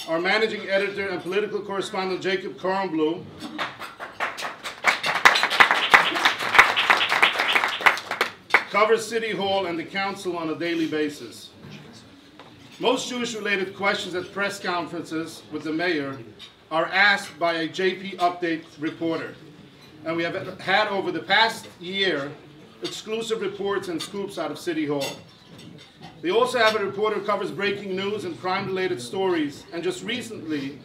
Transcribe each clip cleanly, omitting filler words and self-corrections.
our managing editor and political correspondent, Jacob Kornblum, covers City Hall and the Council on a daily basis. Most Jewish-related questions at press conferences with the mayor are asked by a JP Update reporter. And we have had over the past year exclusive reports and scoops out of City Hall. They also have a reporter who covers breaking news and crime-related stories. And just recently,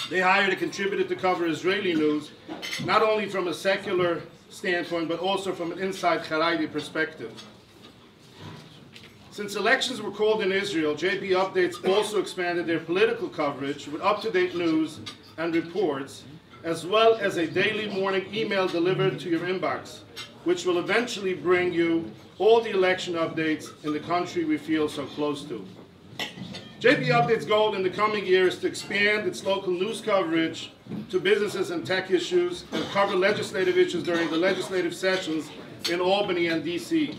they hired a contributor to cover Israeli news, not only from a secular standpoint, but also from an inside Haredi perspective. Since elections were called in Israel, JP Updates also expanded their political coverage with up-to-date news and reports, as well as a daily morning email delivered to your inbox, which will eventually bring you all the election updates in the country we feel so close to. JP Update's goal in the coming year is to expand its local news coverage to businesses and tech issues and cover legislative issues during the legislative sessions in Albany and DC.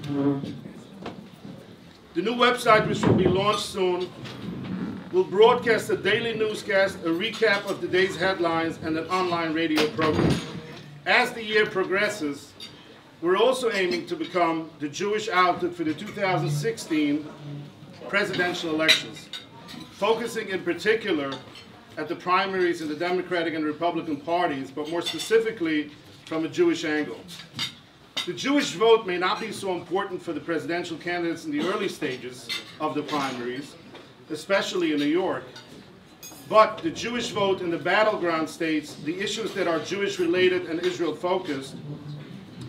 The new website, which will be launched soon, will broadcast a daily newscast, a recap of the day's headlines, and an online radio program. As the year progresses, we're also aiming to become the Jewish outlet for the 2016 presidential elections, focusing in particular at the primaries in the Democratic and Republican parties, but more specifically from a Jewish angle. The Jewish vote may not be so important for the presidential candidates in the early stages of the primaries, especially in New York, but the Jewish vote in the battleground states, the issues that are Jewish-related and Israel-focused,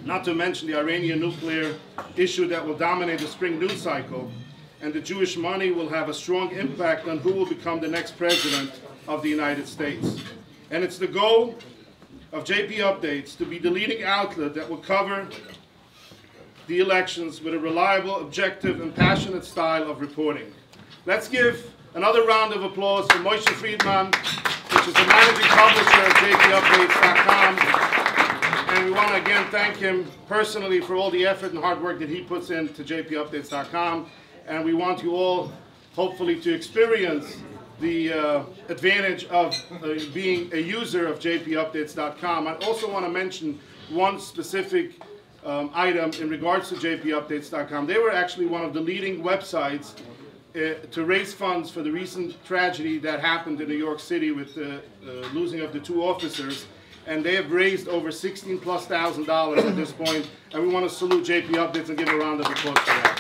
not to mention the Iranian nuclear issue that will dominate the spring news cycle, and the Jewish money will have a strong impact on who will become the next president of the United States. And it's the goal of JP Updates to be the leading outlet that will cover the elections with a reliable, objective, and passionate style of reporting. Let's give another round of applause to Moshe Friedman, which is the managing publisher of JPUpdates.com. And we want to again thank him personally for all the effort and hard work that he puts into JPUpdates.com. And we want you all, hopefully, to experience the advantage of being a user of JPUpdates.com. I also want to mention one specific item in regards to JPUpdates.com. They were actually one of the leading websites to raise funds for the recent tragedy that happened in New York City with the losing of the two officers. And they have raised over $16,000+ at this point. And we want to salute JP Updates and give a round of applause for that.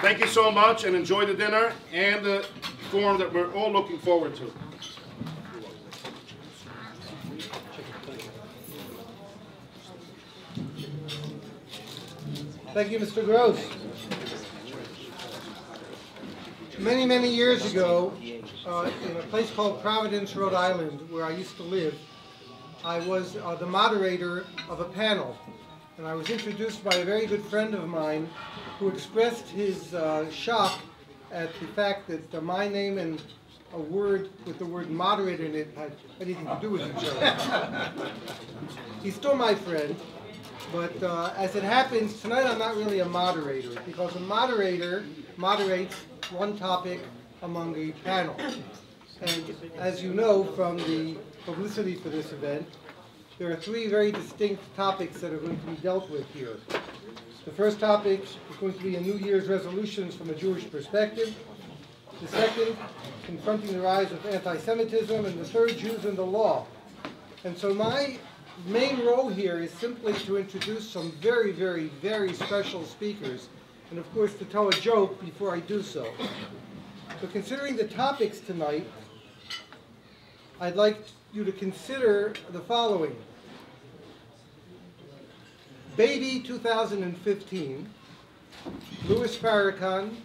Thank you so much, and enjoy the dinner and the forum that we're all looking forward to. Thank you, Mr. Gross. Many, many years ago, in a place called Providence, Rhode Island, where I used to live, I was the moderator of a panel. And I was introduced by a very good friend of mine who expressed his shock at the fact that my name and a word with the word moderator in it had anything to do with each other. He's still my friend, but as it happens, tonight I'm not really a moderator, because a moderator moderates one topic among a panel. And as you know from the publicity for this event, there are three very distinct topics that are going to be dealt with here. The first topic is going to be a New Year's resolutions from a Jewish perspective. The second, confronting the rise of anti-Semitism. And the third, Jews and the law. And so my main role here is simply to introduce some very, very, very special speakers. And of course to tell a joke before I do so. But considering the topics tonight, I'd like you to consider the following. Baby 2015, Louis Farrakhan,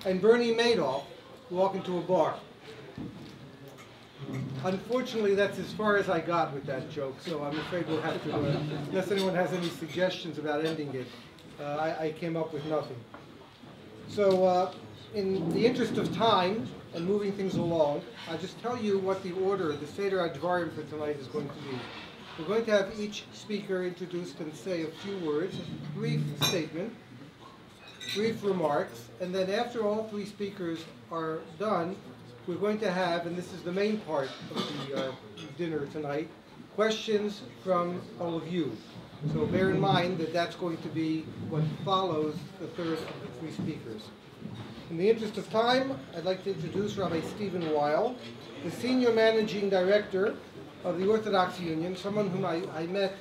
and Bernie Madoff walk into a bar. Unfortunately, that's as far as I got with that joke, so I'm afraid we'll have to, unless anyone has any suggestions about ending it, I came up with nothing. So in the interest of time and moving things along, I'll just tell you what the order, the Seder Advarim for tonight is going to be. We're going to have each speaker introduced and say a few words, a brief statement. brief remarks, and then after all three speakers are done, we're going to have, and this is the main part of the dinner tonight, questions from all of you. So bear in mind that that's going to be what follows the third of the three speakers. In the interest of time, I'd like to introduce Rabbi Steven Weil, the Senior Managing Director of the Orthodox Union, someone whom I met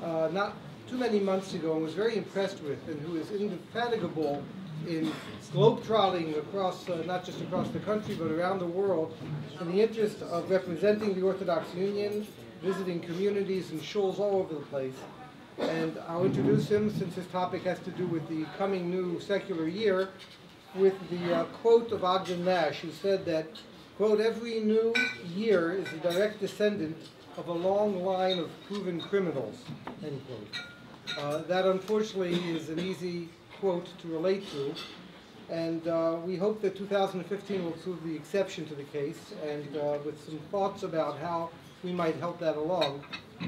not too many months ago and was very impressed with, and who is indefatigable in globe-trotting across, not just across the country, but around the world, in the interest of representing the Orthodox Union, visiting communities and shuls all over the place. And I'll introduce him, since his topic has to do with the coming new secular year, with the quote of Ogden Nash, who said that, quote, "Every new year is a direct descendant of a long line of proven criminals," end quote. That, unfortunately, is an easy quote to relate to, and we hope that 2015 will prove the exception to the case, and with some thoughts about how we might help that along,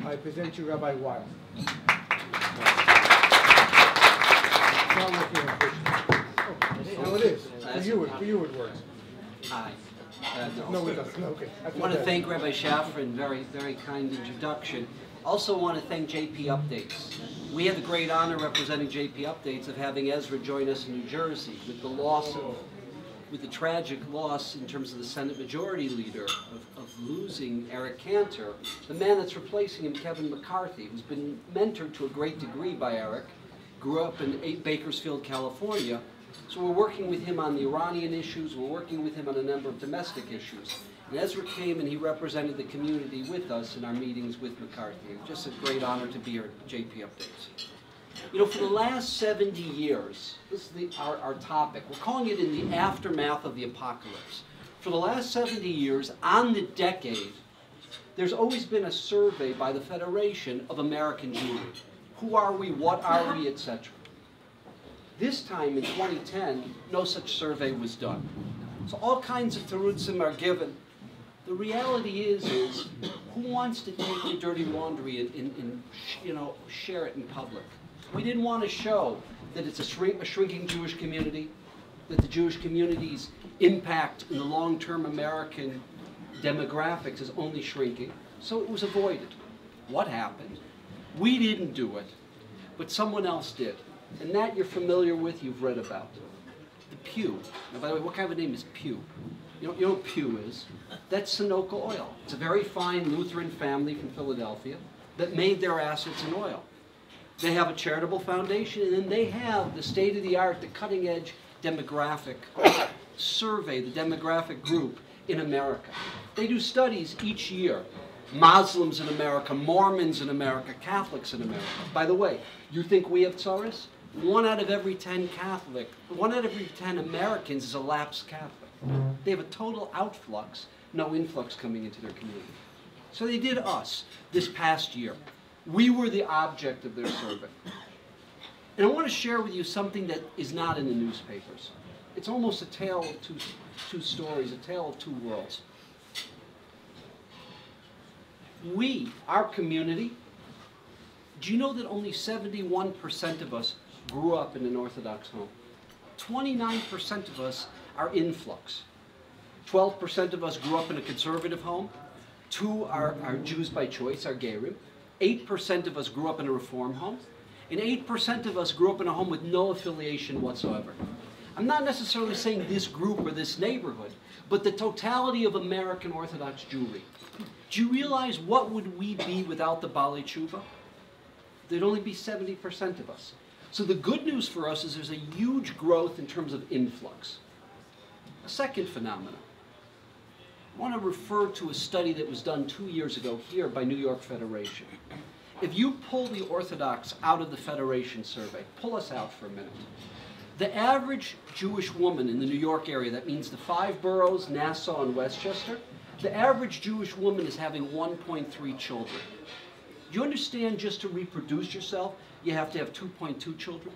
I present you Rabbi Weil. Not working, unfortunately. Oh, it is. For you it works. Hi. No, it doesn't. Okay. I want to thank Rabbi Shafran, very kind introduction. Also want to thank JP Updates. We had the great honor representing JP Updates of having Ezra join us in New Jersey with the tragic loss in terms of the Senate Majority Leader of losing Eric Cantor. The man that's replacing him, Kevin McCarthy, who's been mentored to a great degree by Eric, grew up in Bakersfield, California. So we're working with him on the Iranian issues, we're working with him on a number of domestic issues. And Ezra came and he represented the community with us in our meetings with McCarthy. Just a great honor to be here at JP Updates. You know, for the last 70 years, this is our topic, we're calling it in the aftermath of the apocalypse. For the last 70 years, on the decade, there's always been a survey by the Federation of American Jewry. Who are we, what are we, etc. This time in 2010, no such survey was done. So all kinds of terutzim are given. The reality is who wants to take the dirty laundry and share it in public? We didn't want to show that it's a shrinking Jewish community, that the Jewish community's impact in the long-term American demographics is only shrinking, so it was avoided. What happened? We didn't do it, but someone else did. And that you're familiar with, you've read about. The Pew. Now, by the way, what kind of a name is Pew? You know what Pew is? That's Sunoco Oil. It's a very fine Lutheran family from Philadelphia that made their assets in oil. They have a charitable foundation, and then they have the state-of-the-art, the cutting-edge demographic survey, the demographic group in America. They do studies each year. Muslims in America, Mormons in America, Catholics in America. By the way, you think we have tsaris? 1 out of every 10 Catholic, 1 out of every 10 Americans is a lapsed Catholic. They have a total outflux, no influx coming into their community. So they did us this past year. We were the object of their survey. And I want to share with you something that is not in the newspapers. It's almost a tale of two stories, a tale of two worlds. We, our community, do you know that only 71% of us grew up in an Orthodox home? 29% of us are influx. 12% of us grew up in a conservative home. 2 are Jews by choice, are Gerim. 8% of us grew up in a Reform home. And 8% of us grew up in a home with no affiliation whatsoever. I'm not necessarily saying this group or this neighborhood, but the totality of American Orthodox Jewry. Do you realize what would we be without the Baalei Tshuva? There'd only be 70% of us. So the good news for us is there's a huge growth in terms of influx. A second phenomenon. I want to refer to a study that was done 2 years ago here by New York Federation. If you pull the Orthodox out of the Federation survey, pull us out for a minute. The average Jewish woman in the New York area, that means the 5 boroughs, Nassau and Westchester, the average Jewish woman is having 1.3 children. Do you understand just to reproduce yourself, you have to have 2.2 children?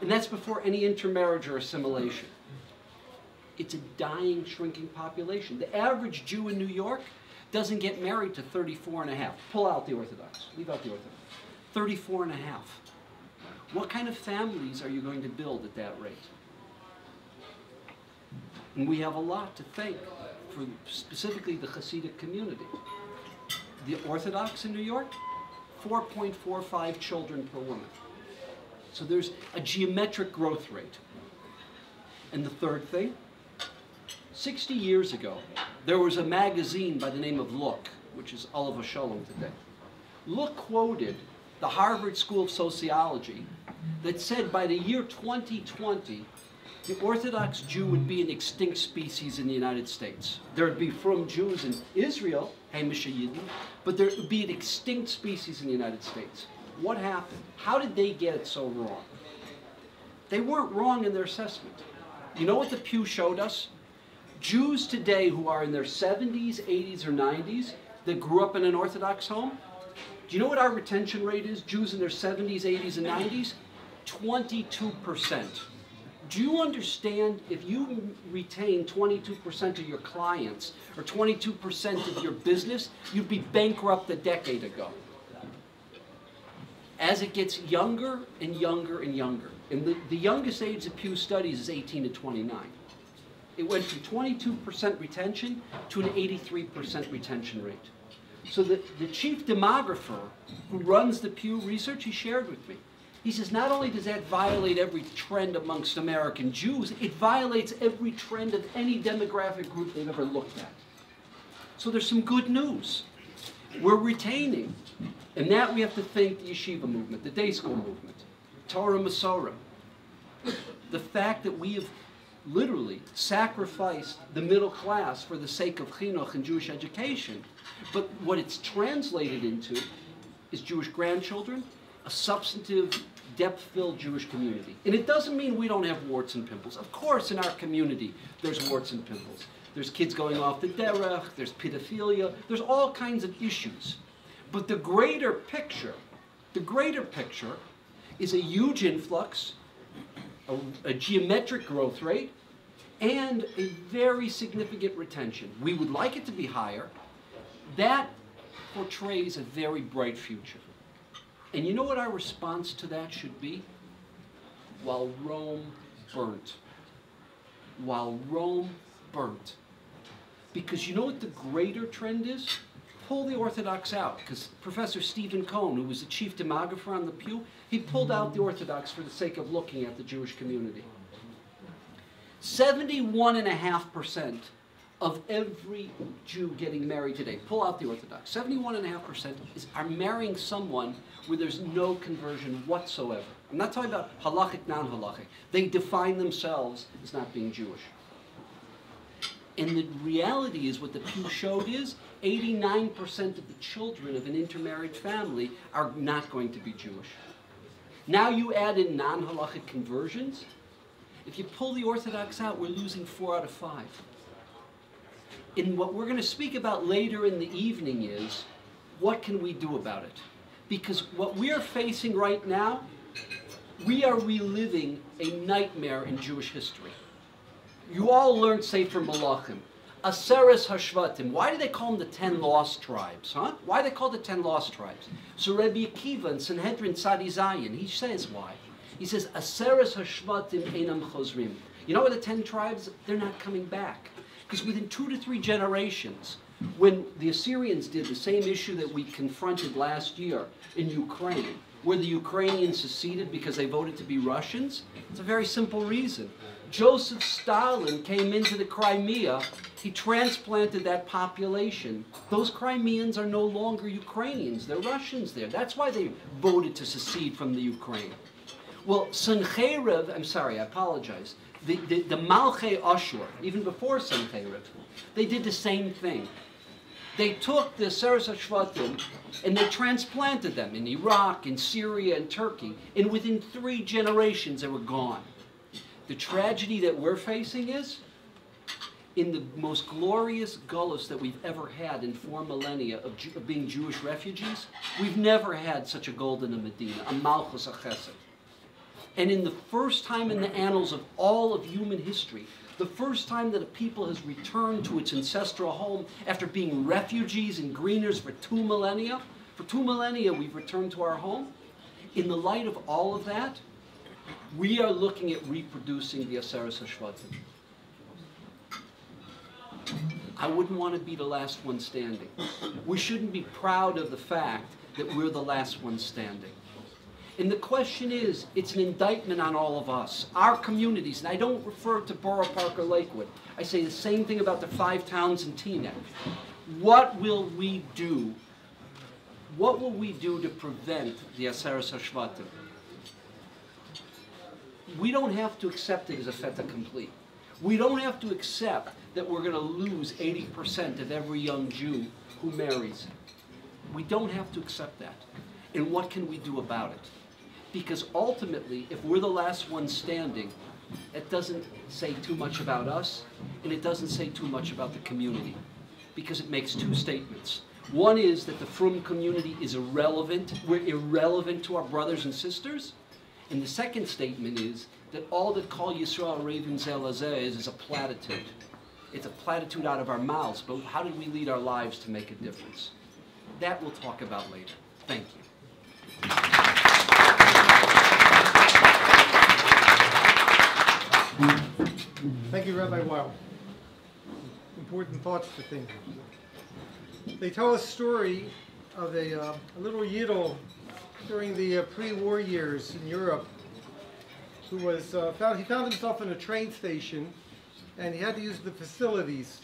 And that's before any intermarriage or assimilation. It's a dying, shrinking population. The average Jew in New York doesn't get married to 34 and a half. Pull out the Orthodox. Leave out the Orthodox. 34 and a half. What kind of families are you going to build at that rate? And we have a lot to thank for specifically the Hasidic community. The Orthodox in New York, 4.45 children per woman. So there's a geometric growth rate. And the third thing, 60 years ago, there was a magazine by the name of Look, which is Oliver Sholem today. Look quoted the Harvard School of Sociology that said by the year 2020, the Orthodox Jew would be an extinct species in the United States. There would be from Jews in Israel, Hamish Yidden, but there would be an extinct species in the United States. What happened? How did they get it so wrong? They weren't wrong in their assessment. You know what the Pew showed us? Jews today who are in their 70s, 80s, or 90s that grew up in an Orthodox home, do you know what our retention rate is? Jews in their 70s, 80s, and 90s? 22%. Do you understand if you retain 22% of your clients or 22% of your business, you'd be bankrupt a decade ago? As it gets younger and younger and younger, and the youngest age of Pew Studies is 18 to 29. It went from 22% retention to an 83% retention rate. So the chief demographer who runs the Pew research, he shared with me, he says, not only does that violate every trend amongst American Jews, it violates every trend of any demographic group they've ever looked at. So there's some good news. We're retaining. And that we have to thank the yeshiva movement, the day school movement, Torah Masorah. The fact that we have literally sacrificed the middle class for the sake of chinuch and Jewish education. But what it's translated into is Jewish grandchildren, a substantive, depth-filled Jewish community. And it doesn't mean we don't have warts and pimples. Of course, in our community, there's warts and pimples. There's kids going off the derech, there's pedophilia, there's all kinds of issues. But the greater picture is a huge influx, a geometric growth rate, and a very significant retention. We would like it to be higher. That portrays a very bright future. And you know what our response to that should be? While Rome burnt. While Rome burnt. Because you know what the greater trend is? Pull the Orthodox out. Because Professor Stephen Cohn, who was the chief demographer on the Pew, he pulled out the Orthodox for the sake of looking at the Jewish community. 71.5% of every Jew getting married today, pull out the Orthodox, 71.5% are marrying someone where there's no conversion whatsoever. I'm not talking about halachic, non-halachic. They define themselves as not being Jewish. And the reality is, what the Pew showed is, 89% of the children of an intermarried family are not going to be Jewish. Now you add in non-halachic conversions. If you pull the Orthodox out, we're losing 4 out of 5. And what we're going to speak about later in the evening is, what can we do about it? Because what we are facing right now, we are reliving a nightmare in Jewish history. You all learned Sefer Malachim. Aseres Hashvatim. Why do they call them the 10 lost tribes? Huh? Why are they called the 10 lost tribes? So Rabbi Akiva in Sanhedrin Tzadi Zayin, he says why. He says, Aseres Hashvatim Einam Chozrim. You know what the 10 tribes? They're not coming back. Because within 2 to 3 generations, when the Assyrians did the same issue that we confronted last year in Ukraine, where the Ukrainians seceded because they voted to be Russians, it's a very simple reason. Joseph Stalin came into the Crimea, he transplanted that population. Those Crimeans are no longer Ukrainians, they're Russians there. That's why they voted to secede from the Ukraine. Well, Sancheiriv, I'm sorry, I apologize. The Malchei Ashur, even before Sancheiriv, they did the same thing. They took the Aseres Hashvatim and they transplanted them in Iraq, in Syria, and Turkey. And within 3 generations, they were gone. The tragedy that we're facing is, in the most glorious gullus that we've ever had in 4 millennia of being Jewish refugees, we've never had such a golden Medina, a Malchus, a Chesed. And in the first time in the annals of all of human history, the first time that a people has returned to its ancestral home after being refugees and greeners for 2 millennia we've returned to our home. In the light of all of that, we are looking at reproducing the Aseres HaShvatim. I wouldn't want to be the last one standing. We shouldn't be proud of the fact that we're the last one standing. And the question is, it's an indictment on all of us, our communities. And I don't refer to Borough Park or Lakewood. I say the same thing about the 5 towns in Teaneck. What will we do? What will we do to prevent the Aseres HaShvatim? We don't have to accept it as a fait accompli. We don't have to accept that we're going to lose 80% of every young Jew who marries. We don't have to accept that. And what can we do about it? Because ultimately, if we're the last one standing, it doesn't say too much about us, and it doesn't say too much about the community, because it makes 2 statements. One is that the Frum community is irrelevant. We're irrelevant to our brothers and sisters. And the second statement is that all that Kol Yisrael Raven Zelazeh is a platitude. It's a platitude out of our mouths, but how did we lead our lives to make a difference? That we'll talk about later. Thank you. Thank you, Rabbi Weil. Important thoughts to think. They tell a story of a little Yidel during the pre-war years in Europe who was found himself in a train station, and he had to use the facilities.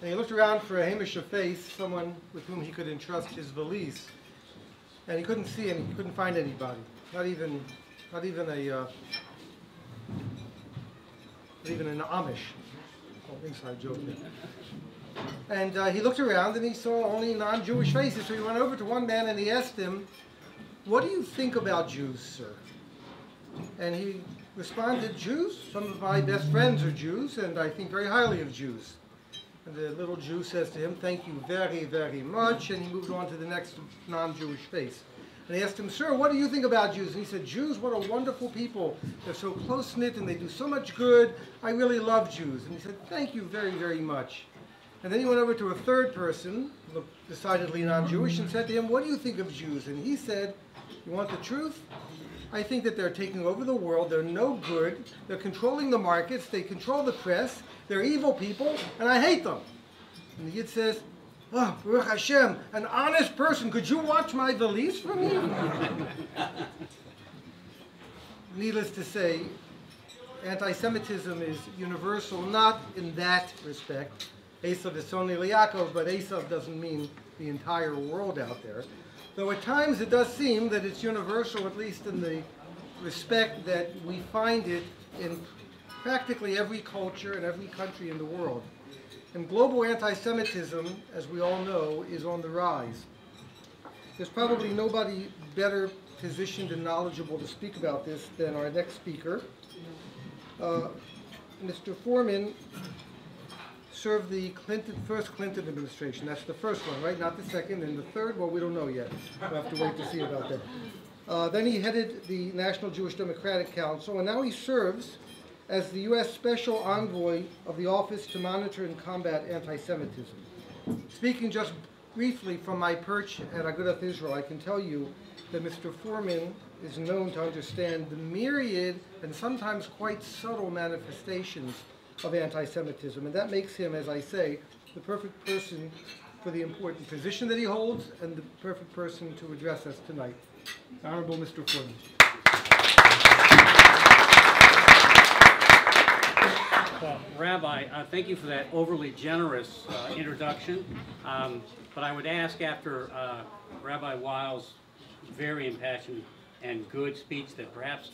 And he looked around for a Hamish of faith, someone with whom he could entrust his valise, and he couldn't see any. He couldn't find anybody. Not even an Amish. Oh, inside joke. And he looked around and he saw only non-Jewish faces. So he went over to one man and he asked him, "What do you think about Jews, sir?" And he responded, "Jews? Some of my best friends are Jews, and I think very highly of Jews." And the little Jew says to him, "Thank you very, very much." And he moved on to the next non-Jewish face. And he asked him, "Sir, what do you think about Jews?" And he said, "Jews, what a wonderful people. They're so close-knit and they do so much good. I really love Jews." And he said, "Thank you very, very much." And then he went over to a third person, looked decidedly non-Jewish, and said to him, "What do you think of Jews?" And he said, "You want the truth? I think that they're taking over the world. They're no good. They're controlling the markets. They control the press. They're evil people, and I hate them." And the Yid says, "Oh, Baruch Hashem, an honest person. Could you watch my valise for me?" Needless to say, anti-Semitism is universal, not in that respect. Esav is only Yaakov, but Esav doesn't mean the entire world out there. Though at times it does seem that it's universal, at least in the respect that we find it in practically every culture and every country in the world. And global anti-Semitism, as we all know, is on the rise. There's probably nobody better positioned and knowledgeable to speak about this than our next speaker. Mr. Forman served the first Clinton administration. That's the first one, right? Not the second. And the third, well, we don't know yet. We'll have to wait to see about that. Then he headed the National Jewish Democratic Council, and now he serves as the U.S. Special Envoy of the Office to Monitor and Combat Anti-Semitism. Speaking just briefly from my perch at Agudath Israel, I can tell you that Mr. Forman is known to understand the myriad and sometimes quite subtle manifestations of anti-Semitism, and that makes him, as I say, the perfect person for the important position that he holds and the perfect person to address us tonight. Honorable Mr. Forman. Well, Rabbi, thank you for that overly generous introduction, but I would ask after Rabbi Weil's very impassioned and good speech that perhaps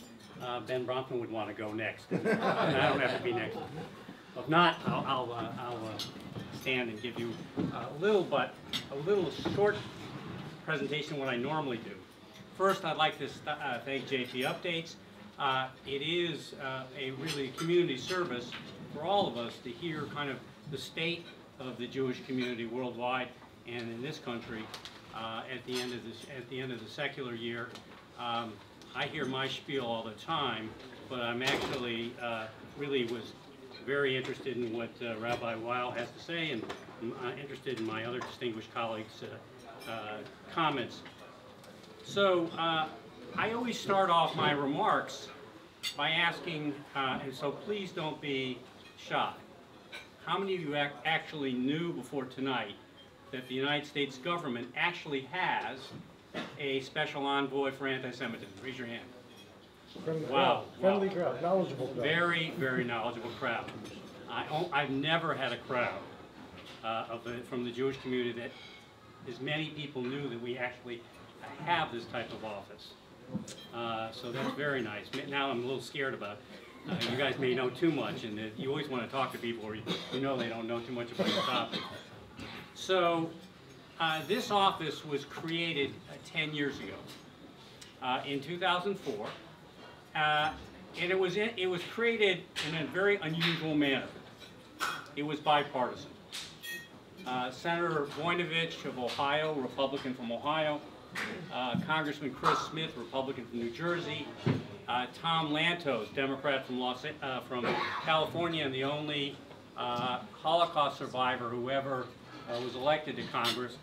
Ben Brafman would want to go next, and I don't have to be next. If not, I'll stand and give you a little short presentation of what I normally do. First, I'd like to thank JP Updates. It is a really community service for all of us to hear kind of the state of the Jewish community worldwide and in this country at the end of the secular year. I hear my spiel all the time, but I'm actually really was very interested in what Rabbi Weil has to say, and I'm interested in my other distinguished colleagues' comments. So I always start off my remarks by asking, and so please don't be shy, how many of you actually knew before tonight that the United States government actually has a special envoy for anti-Semitism? Raise your hand. Wow. Friendly crowd, knowledgeable crowd. Very, very knowledgeable crowd. I've never had a crowd from the Jewish community that as many people knew that we actually have this type of office. So that's very nice. Now I'm a little scared about you guys may know too much, and you always want to talk to people where you know they don't know too much about the topic. So this office was created 10 years ago, in 2004, and it was created in a very unusual manner. It was bipartisan. Senator Voinovich of Ohio, Republican from Ohio, Congressman Chris Smith, Republican from New Jersey, Tom Lantos, Democrat from California, and the only Holocaust survivor who ever was elected to Congress,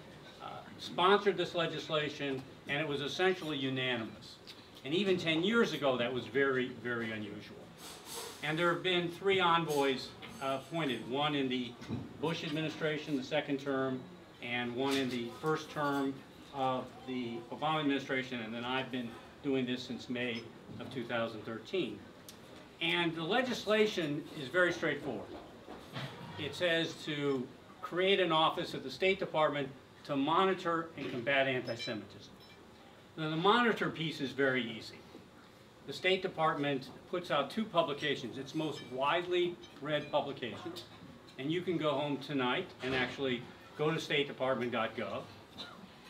sponsored this legislation, and it was essentially unanimous. And even 10 years ago, that was very, very unusual. And there have been 3 envoys appointed, one in the Bush administration, the second term, and one in the first term of the Obama administration, and then I've been doing this since May of 2013. And the legislation is very straightforward. It says to create an office at the State Department to monitor and combat anti-Semitism. Now, the monitor piece is very easy. The State Department puts out 2 publications, its most widely read publications, and you can go home tonight and actually go to statedepartment.gov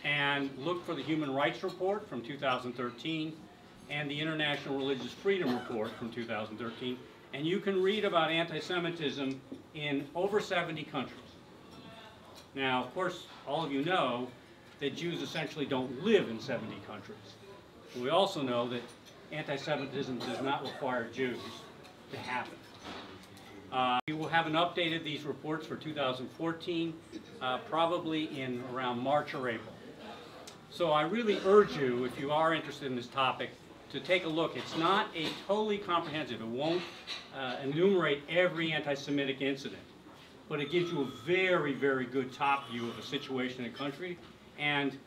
and look for the Human Rights Report from 2013 and the International Religious Freedom Report from 2013, and you can read about anti-Semitism in over 70 countries. Now, of course, all of you know that Jews essentially don't live in 70 countries. We also know that anti-Semitism does not require Jews to happen. We will have updated these reports for 2014, probably in around March or April. So I really urge you, if you are interested in this topic, to take a look. It's not a totally comprehensive. It won't enumerate every anti-Semitic incident, but it gives you a very, very good top view of the situation in the country. And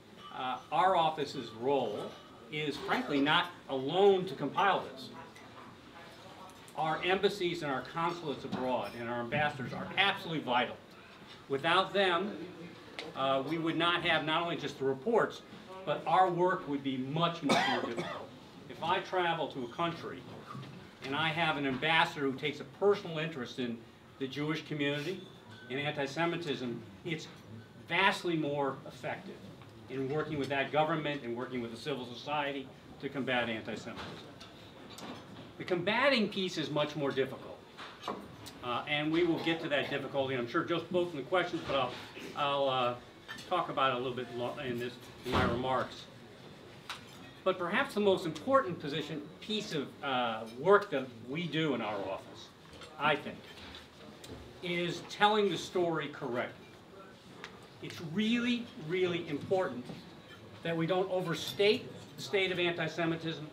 our office's role is, frankly, not alone to compile this. Our embassies and our consulates abroad and our ambassadors are absolutely vital. Without them, we would not have not only just the reports, but our work would be much, much more difficult. If I travel to a country and I have an ambassador who takes a personal interest in the Jewish community and anti-Semitism, it's vastly more effective in working with that government and working with the civil society to combat anti-Semitism. The combating piece is much more difficult, and we will get to that difficulty, I'm sure, just both in the questions, but I'll talk about it a little bit in my remarks. But perhaps the most important piece of work that we do in our office, I think, is telling the story correctly. It's really, really important that we don't overstate the state of anti-Semitism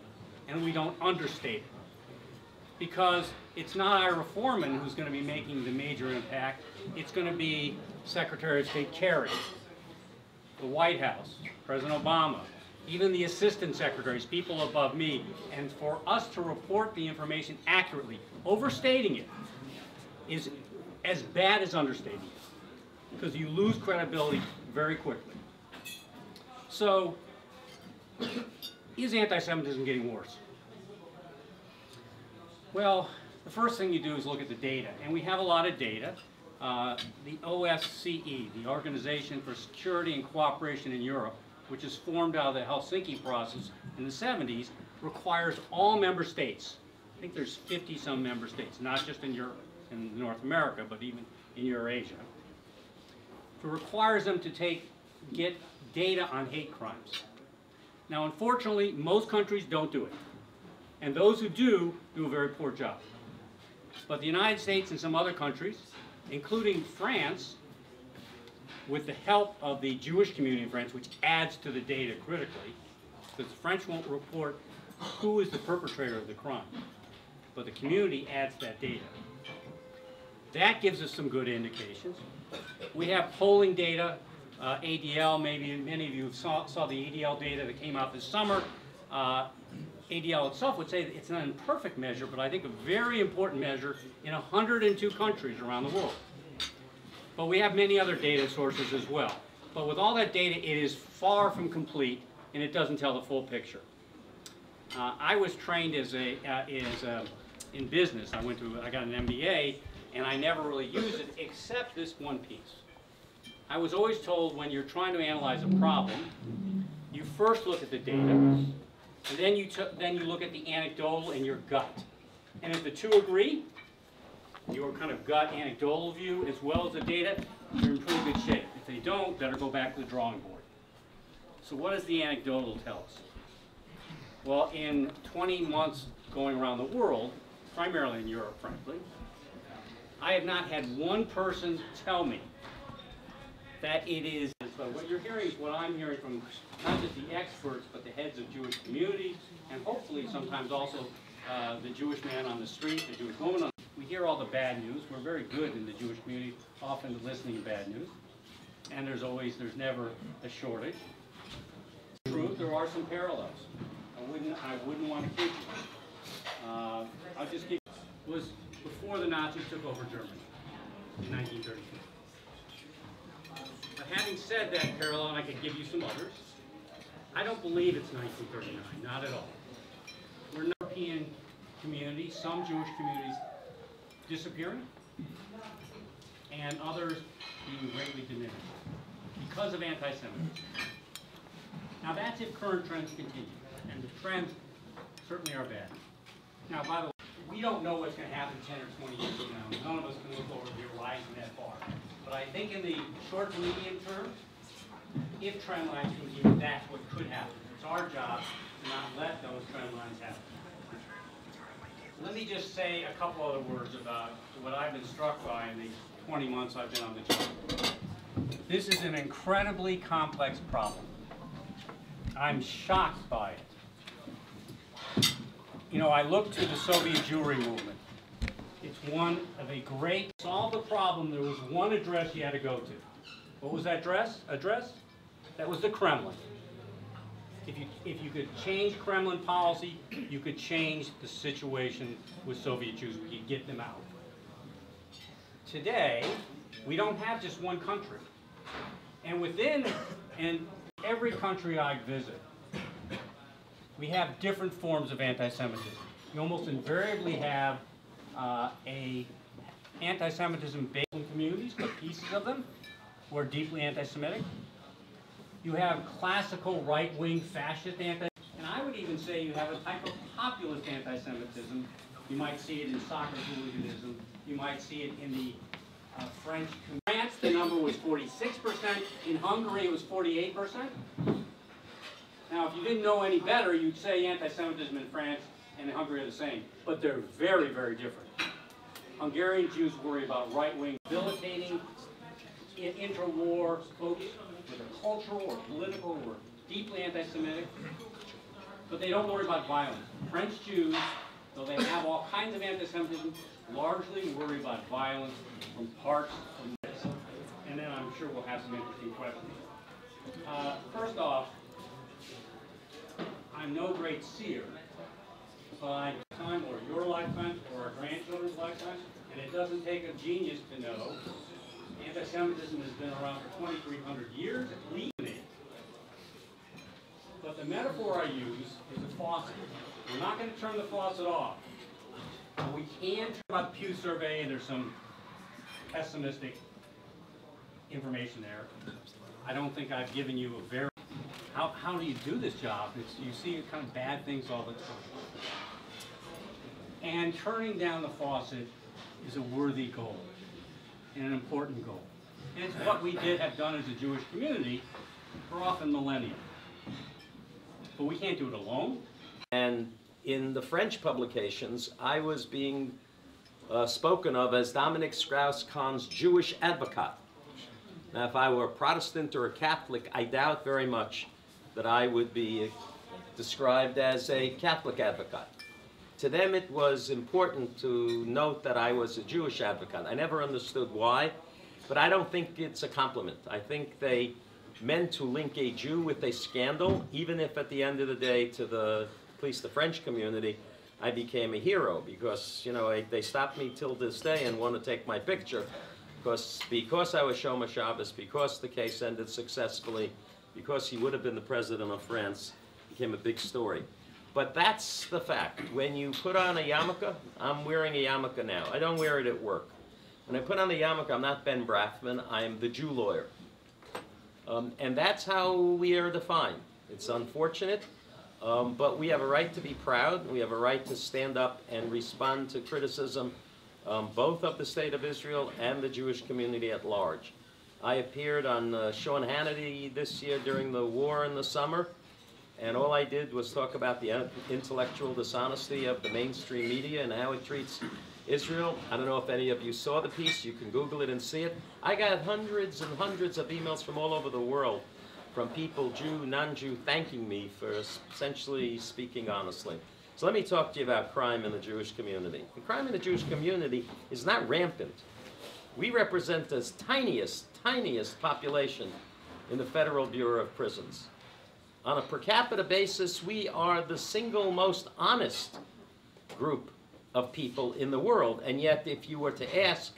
and we don't understate it. Because it's not Ira Forman who's going to be making the major impact. It's going to be Secretary of State Kerry, the White House, President Obama, even the assistant secretaries, people above me. And for us to report the information accurately, overstating it is as bad as understating it, because you lose credibility very quickly. So, is anti-Semitism getting worse? Well, the first thing you do is look at the data, and we have a lot of data. The OSCE, the Organization for Security and Cooperation in Europe, which is formed out of the Helsinki process in the 70s, requires all member states, I think there's 50-some member states, not just in Europe and North America, but even in Eurasia, it requires them to get data on hate crimes. Now, unfortunately, most countries don't do it. And those who do a very poor job. But the United States and some other countries, including France, with the help of the Jewish community in France, which adds to the data critically, because the French won't report who is the perpetrator of the crime. But the community adds that data. That gives us some good indications. We have polling data, ADL, maybe many of you saw the ADL data that came out this summer. ADL itself would say that it's not an imperfect measure, but I think a very important measure in 102 countries around the world. But we have many other data sources as well. But with all that data, it is far from complete, and it doesn't tell the full picture. I was trained in business. I got an MBA, and I never really used it except this one piece. I was always told when you're trying to analyze a problem, you first look at the data, and then you look at the anecdotal and your gut. And if the two agree, your kind of gut anecdotal view as well as the data, you're in pretty good shape. If they don't, better go back to the drawing board. So what does the anecdotal tell us? Well, in 20 months going around the world, primarily in Europe, frankly, I have not had one person tell me that it is. So what you're hearing is what I'm hearing from not just the experts, but the heads of Jewish communities, and hopefully sometimes also the Jewish man on the street, the Jewish woman on the street. We hear all the bad news. We're very good in the Jewish community, often listening to bad news. And there's never a shortage. Truth, there are some parallels. I wouldn't want to kid you. I'll just give you. It was before the Nazis took over Germany in 1932. But having said that parallel, and I could give you some others, I don't believe it's 1939, not at all. We're an European community, some Jewish communities disappearing, and others being greatly diminished because of anti-Semitism. Now that's if current trends continue, and the trends certainly are bad. Now, by the way, we don't know what's going to happen 10 or 20 years from now. None of us can look over the horizon that far. But I think in the short to medium term, if trend lines continue, that's what could happen. It's our job to not let those trend lines happen. Let me just say a couple other words about what I've been struck by in the 20 months I've been on the job. This is an incredibly complex problem. I'm shocked by it. You know, I look to the Soviet Jewry movement. It's one of a great, solve the problem, there was one address you had to go to. What was that address? That was the Kremlin. If you could change Kremlin policy, you could change the situation with Soviet Jews. We could get them out. Today, we don't have just one country. And within every country I visit, we have different forms of anti-Semitism. You almost invariably have a anti-Semitism based in communities, but pieces of them who are deeply anti-Semitic. You have classical right-wing fascist anti-Semitism, and I would even say you have a type of populist anti-Semitism. You might see it in soccer hooliganism. You might see it in the French. In France, the number was 46%. In Hungary, it was 48%. Now, if you didn't know any better, you'd say anti-Semitism in France and in Hungary are the same. But they're very, very different. Hungarian Jews worry about right-wing debilitating inter-war folks with a cultural or political or deeply anti-Semitic, but they don't worry about violence. French Jews, though they have all kinds of anti-Semitism, largely worry about violence from parts of this. And then I'm sure we'll have some interesting questions. First off, I'm no great seer by time or your lifetime or our grandchildren's lifetime, and it doesn't take a genius to know anti-Semitism has been around for 2,300 years at least. But the metaphor I use is a faucet. We're not going to turn the faucet off. But we can talk about the Pew survey, and there's some pessimistic information there. I don't think I've given you a very... How do you do this job? You see kind of bad things all the time. And turning down the faucet is a worthy goal and an important goal. And it's what we have done as a Jewish community for often millennia. But we can't do it alone. And in the French publications, I was being spoken of as Dominic Strauss-Kahn's Jewish advocate. Now, if I were a Protestant or a Catholic, I doubt very much that I would be described as a Catholic advocate. To them, it was important to note that I was a Jewish advocate. I never understood why, but I don't think it's a compliment. I think they meant to link a Jew with a scandal, even if at the end of the day, to at least the French community, I became a hero because, you know, they stopped me till this day and want to take my picture because I was Shomer Shabbos, because the case ended successfully, because he would have been the president of France, became a big story. But that's the fact. When you put on a yarmulke, I'm wearing a yarmulke now. I don't wear it at work. When I put on the yarmulke, I'm not Ben Brafman, I am the Jew lawyer. And that's how we are defined. It's unfortunate, but we have a right to be proud. We have a right to stand up and respond to criticism, both of the State of Israel and the Jewish community at large. I appeared on Sean Hannity this year during the war in the summer, and all I did was talk about the intellectual dishonesty of the mainstream media and how it treats Israel. I don't know if any of you saw the piece. You can Google it and see it. I got hundreds and hundreds of emails from all over the world, from people, Jew, non-Jew, thanking me for essentially speaking honestly. So let me talk to you about crime in the Jewish community. The crime in the Jewish community is not rampant. We represent the tiniest population in the Federal Bureau of Prisons. On a per capita basis, we are the single most honest group of people in the world. And yet, if you were to ask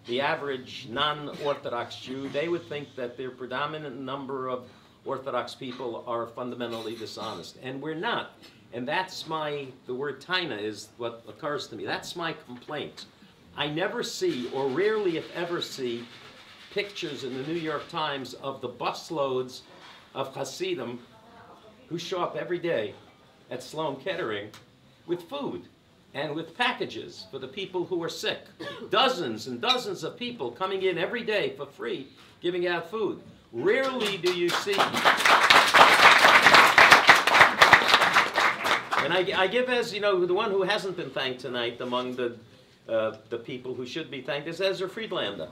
the average non-Orthodox Jew, they would think that their predominant number of Orthodox people are fundamentally dishonest. And we're not. And that's the word taina is what occurs to me. That's my complaint. I never see, or rarely if ever see, pictures in the New York Times of the busloads of Hasidim who show up every day at Sloan Kettering with food and with packages for the people who are sick. Dozens and dozens of people coming in every day for free, giving out food. Rarely do you see... And I give as, you know, the one who hasn't been thanked tonight among the people who should be thanked is Ezra Friedlander.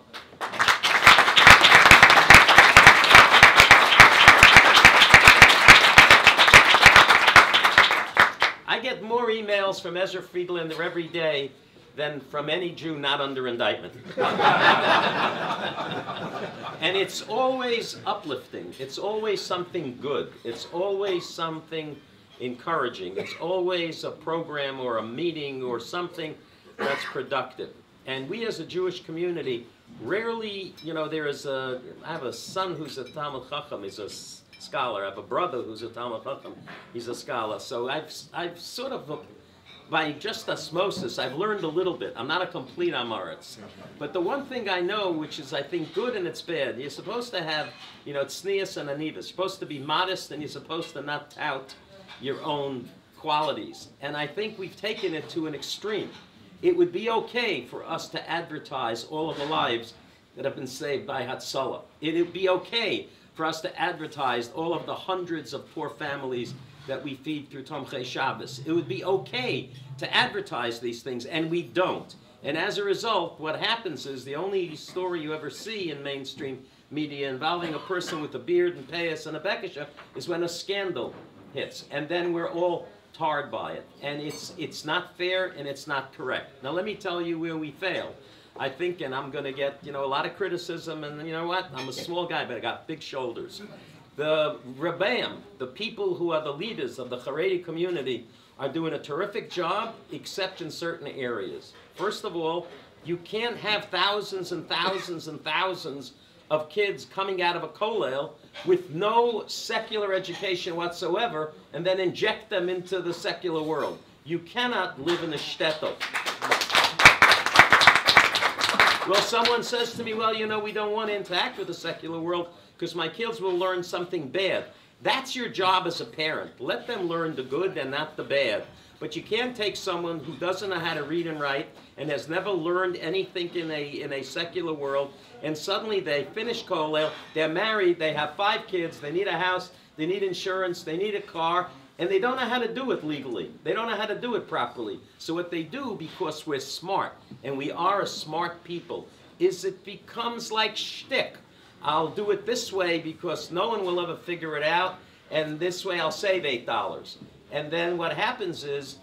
I get more emails from Ezra Friedlander every day than from any Jew not under indictment. And it's always uplifting. It's always something good. It's always something encouraging. It's always a program or a meeting or something that's productive. And we as a Jewish community rarely, you know, I have a son who's a Talmud Chacham, he's a scholar. I have a brother who's a Talmud Chacham, he's a scholar. So I've sort of, by just osmosis, I've learned a little bit. I'm not a complete Amoritz. But the one thing I know, which is I think good and it's bad, you're supposed to have, you know, tznius and anivus. You're supposed to be modest and you're supposed to not tout your own qualities. And I think we've taken it to an extreme. It would be okay for us to advertise all of the lives that have been saved by Hatzalah. It would be okay for us to advertise all of the hundreds of poor families that we feed through Tomchei Shabbos. It would be okay to advertise these things, and we don't. And as a result, what happens is the only story you ever see in mainstream media involving a person with a beard and payas and a bekisha is when a scandal hits, and then we're all tarred by it. And it's not fair and it's not correct. Now let me tell you where we fail. I think, and I'm going to get, you know, a lot of criticism, and you know what? I'm a small guy, but I got big shoulders. The Rebbeim, the people who are the leaders of the Haredi community, are doing a terrific job, except in certain areas. First of all, you can't have thousands and thousands and thousands of kids coming out of a kollel with no secular education whatsoever and then inject them into the secular world. You cannot live in a shtetl. Well, someone says to me, well, you know, we don't want to interact with the secular world because my kids will learn something bad. That's your job as a parent. Let them learn the good and not the bad. But you can't take someone who doesn't know how to read and write and has never learned anything in a secular world, and suddenly they finish kollel, they're married, they have 5 kids, they need a house, they need insurance, they need a car, and they don't know how to do it legally. They don't know how to do it properly. So what they do, because we're smart, and we are a smart people, is it becomes like shtick. I'll do it this way because no one will ever figure it out, and this way I'll save $8. And then what happens is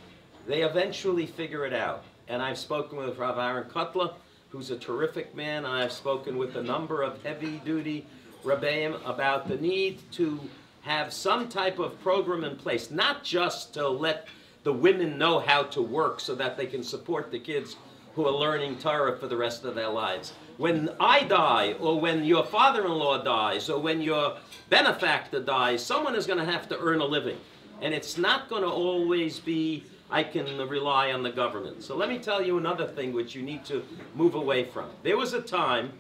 they eventually figure it out. And I've spoken with Rav Aaron Kotler, who's a terrific man. I've spoken with a number of heavy-duty Rebbeim about the need to have some type of program in place, not just to let the women know how to work so that they can support the kids who are learning Torah for the rest of their lives. When I die, or when your father-in-law dies, or when your benefactor dies, someone is going to have to earn a living. And it's not going to always be, I can rely on the government. So let me tell you another thing which you need to move away from. There was a time,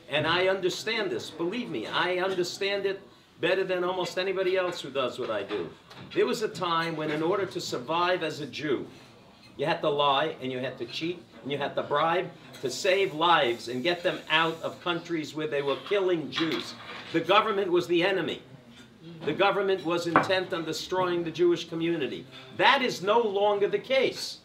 and I understand this, believe me, I understand it better than almost anybody else who does what I do. There was a time when in order to survive as a Jew, you had to lie, and you had to cheat, and you had to bribe to save lives and get them out of countries where they were killing Jews. The government was the enemy. The government was intent on destroying the Jewish community. That is no longer the case.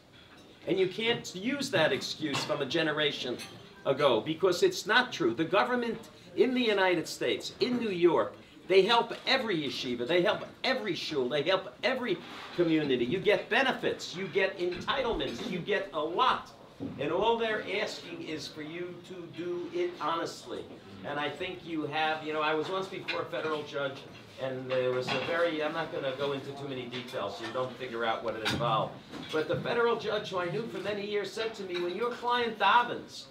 And you can't use that excuse from a generation ago, because it's not true. The government in the United States, in New York, they help every yeshiva, they help every shul, they help every community. You get benefits, you get entitlements, you get a lot. And all they're asking is for you to do it honestly. And I think you have, you know, I was once before a federal judge, and there was a very, I'm not going to go into too many details so you don't figure out what it involved. But the federal judge who I knew for many years said to me, when your client davens,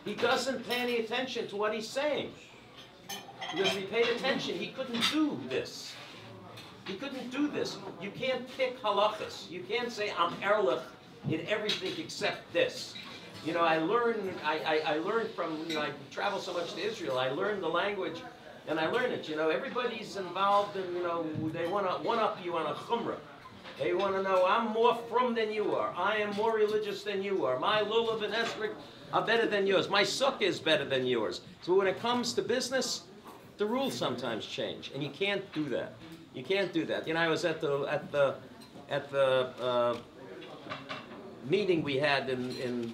he doesn't pay any attention to what he's saying. Because if he paid attention, he couldn't do this. He couldn't do this. You can't pick halachas. You can't say, I'm erlich in everything except this. You know, I learned from, you know, I travel so much to Israel, I learned the language, and I learned it. You know, everybody's involved in, you know, they want to one-up you on a chumrah. They want to know, I'm more frum than you are. I am more religious than you are. My lulav and esrog are better than yours. My sukkah is better than yours. So when it comes to business, the rules sometimes change, and you can't do that. You can't do that. You know, I was at the meeting we had in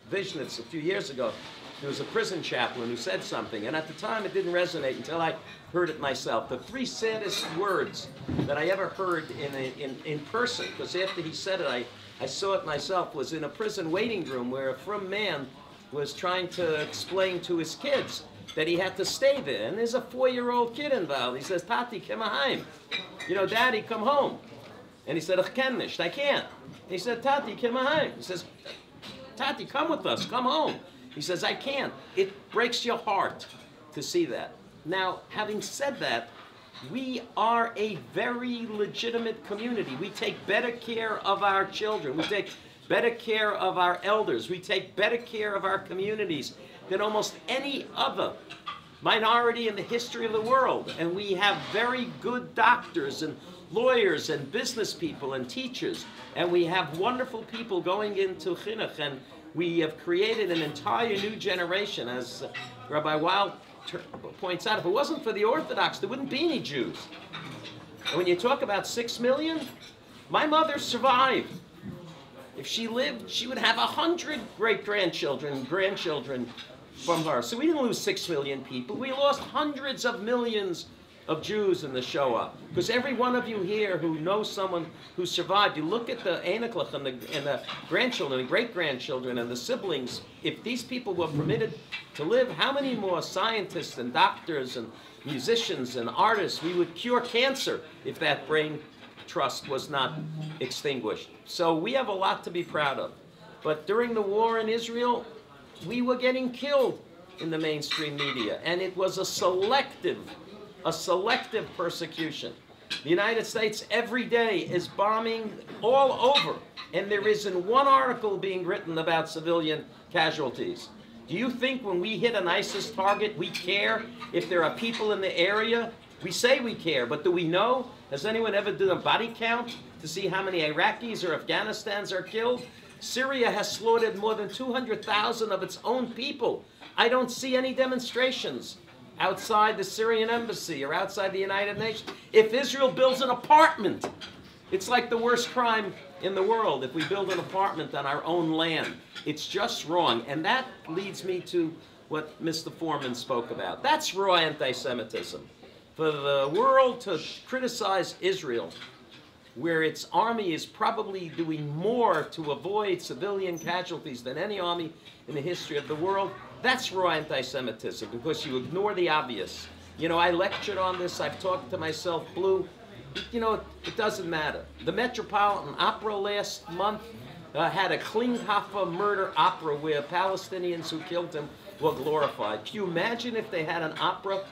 Vishnitz a few years ago. There was a prison chaplain who said something, and at the time it didn't resonate until I heard it myself. The three saddest words that I ever heard in person, because after he said it, I saw it myself, was in a prison waiting room where a frum man was trying to explain to his kids that he had to stay there. And there's a 4-year-old kid involved. He says, Tati, come heim. You know, Daddy, come home. And he said, I can't. He said, Tati, come heim. He says, Tati, come with us, come home. He says, I can't. It breaks your heart to see that. Now, having said that, we are a very legitimate community. We take better care of our children. We take better care of our elders. We take better care of our communities than almost any other minority in the history of the world. And we have very good doctors and lawyers and business people and teachers. And we have wonderful people going into chinuch. And we have created an entire new generation. As Rabbi Weil points out, if it wasn't for the Orthodox, there wouldn't be any Jews. And when you talk about 6 million, my mother survived. If she lived, she would have 100 great-grandchildren and grandchildren from her. So we didn't lose 6 million people. We lost hundreds of millions of Jews in the Shoah. Because every one of you here who knows someone who survived, you look at the Enoklach and the grandchildren and great-grandchildren and the siblings. If these people were permitted to live, how many more scientists and doctors and musicians and artists? We would cure cancer if that brain trust was not extinguished. So we have a lot to be proud of. But during the war in Israel, we were getting killed in the mainstream media, and it was a selective persecution. The United States every day is bombing all over, and there isn't one article being written about civilian casualties. Do you think when we hit an ISIS target, we care if there are people in the area? We say we care, but do we know? Has anyone ever done a body count to see how many Iraqis or Afghanistans are killed? Syria has slaughtered more than 200,000 of its own people. I don't see any demonstrations outside the Syrian embassy or outside the United Nations. If Israel builds an apartment, it's like the worst crime in the world if we build an apartment on our own land. It's just wrong. And that leads me to what Mr. Forman spoke about. That's raw anti-Semitism. For the world to criticize Israel, where its army is probably doing more to avoid civilian casualties than any army in the history of the world, that's raw anti-Semitism, because you ignore the obvious. You know, I lectured on this, I've talked to myself blue. You know, it doesn't matter. The Metropolitan Opera last month had a Klinghoffer murder opera where Palestinians who killed him were glorified. Can you imagine if they had an opera